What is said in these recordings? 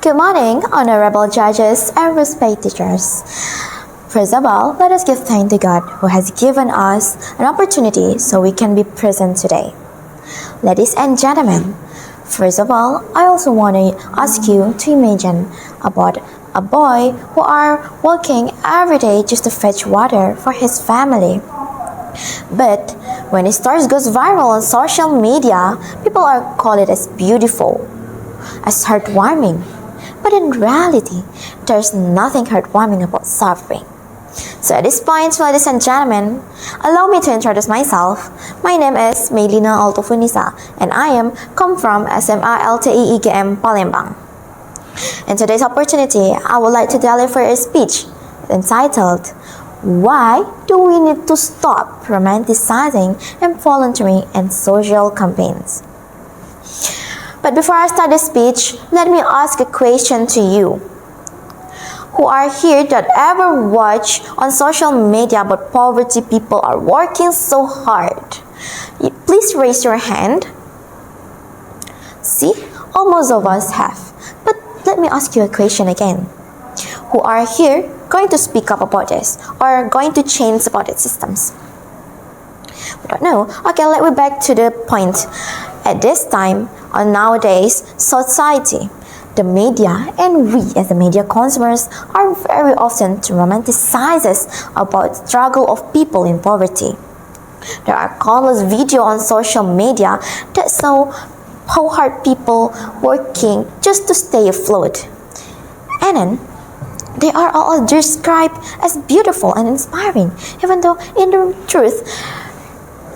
Good morning, honorable judges and respected teachers. First of all, let us give thanks to God who has given us an opportunity so we can be present today. Ladies and gentlemen, first of all, I also want to ask you to imagine about a boy who are working every day just to fetch water for his family. But when his stories goes viral on social media, people are call it as beautiful, as heartwarming. But in reality, there's nothing heartwarming about suffering. So at this point, ladies and gentlemen, allow me to introduce myself. My name is Meylina Al-Thaffunissa, and I come from SMA LTI IGM Palembang. In today's opportunity, I would like to deliver a speech entitled, "Why do we need to stop romanticizing and volunteering in social campaigns?" But before I start the speech, let me ask a question to you who are here that ever watch on social media about poverty people are working so hard. Please raise your hand. See, almost of us have. But let me ask you a question again. Who are here going to speak up about this or going to change about its systems? We don't know. Okay, let me back to the point. At this time, or nowadays society, the media and we as the media consumers are very often to romanticizes about struggle of people in poverty. There are countless videos on social media that show how hard people working just to stay afloat. And then they are all described as beautiful and inspiring, even though in the truth,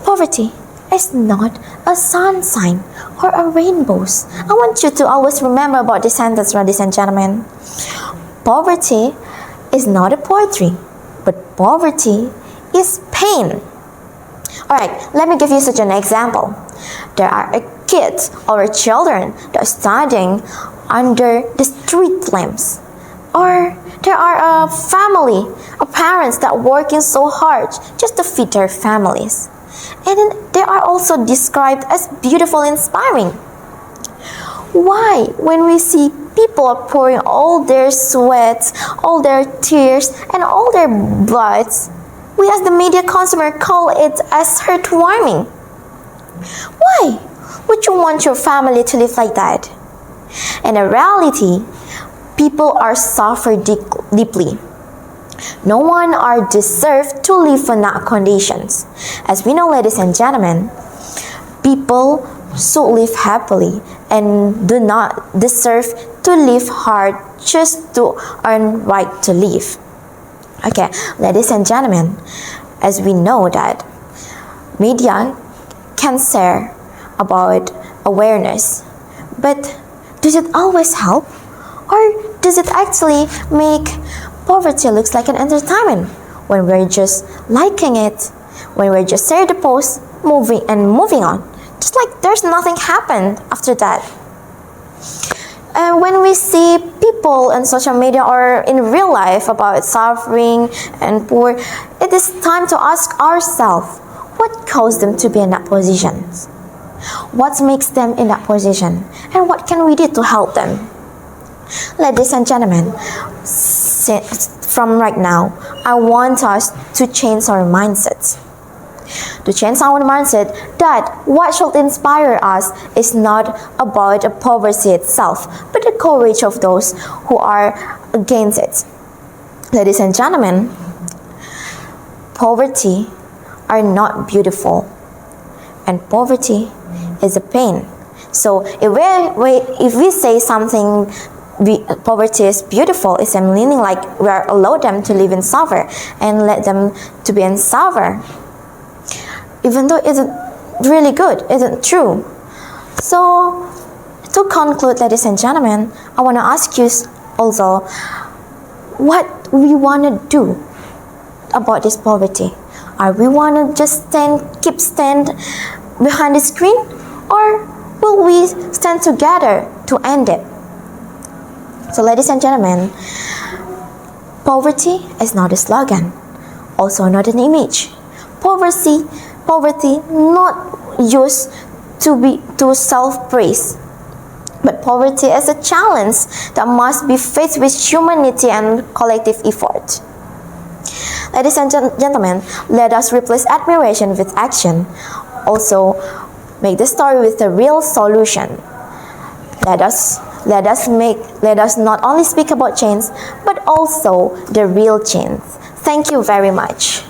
poverty is not a sunshine or a rainbows. I want you to always remember about this sentence, ladies and gentlemen. Poverty is not a poetry, but poverty is pain. Alright, let me give you such an example. There are kids or children that are studying under the street lamps. Or there are a family, parents that are working so hard just to feed their families. And then they are also described as beautiful and inspiring. Why, when we see people pouring all their sweat, all their tears, and all their bloods, we as the media consumer call it as heartwarming? Why would you want your family to live like that? In reality, people are suffering deeply. No one are deserved to live in that conditions. As we know, ladies and gentlemen, people should live happily and do not deserve to live hard just to earn right to live. Okay, ladies and gentlemen, as we know that media can share about awareness, but does it always help? Or does it actually make poverty looks like an entertainment when we're just liking it, when we're just share the post, moving on, just like there's nothing happened after that. And when we see people on social media or in real life about suffering and poor, it is time to ask ourselves, what caused them to be in that position? What makes them in that position? And what can we do to help them? Ladies and gentlemen, from right now, I want us to change our mindsets. To change our mindset that what should inspire us is not about the poverty itself, but the courage of those who are against it. Ladies and gentlemen, poverty are not beautiful, and poverty is a pain. So if we say something poverty is beautiful, it's meaning like we are allow them to live in suffer and let them to be in suffer, even though it isn't really good, isn't true. So to conclude, ladies and gentlemen, I want to ask you also what we want to do about this poverty. Are we want to just keep stand behind the screen, or will we stand together to end it? So ladies and gentlemen, poverty is not a slogan, also not an image. Poverty not used to self-praise, but that poverty is a challenge that must be faced with humanity and collective effort. Ladies and gentlemen, let us replace admiration with action. Also, make the story with a real solution. Let us not only speak about change, but also the real change. Thank you very much.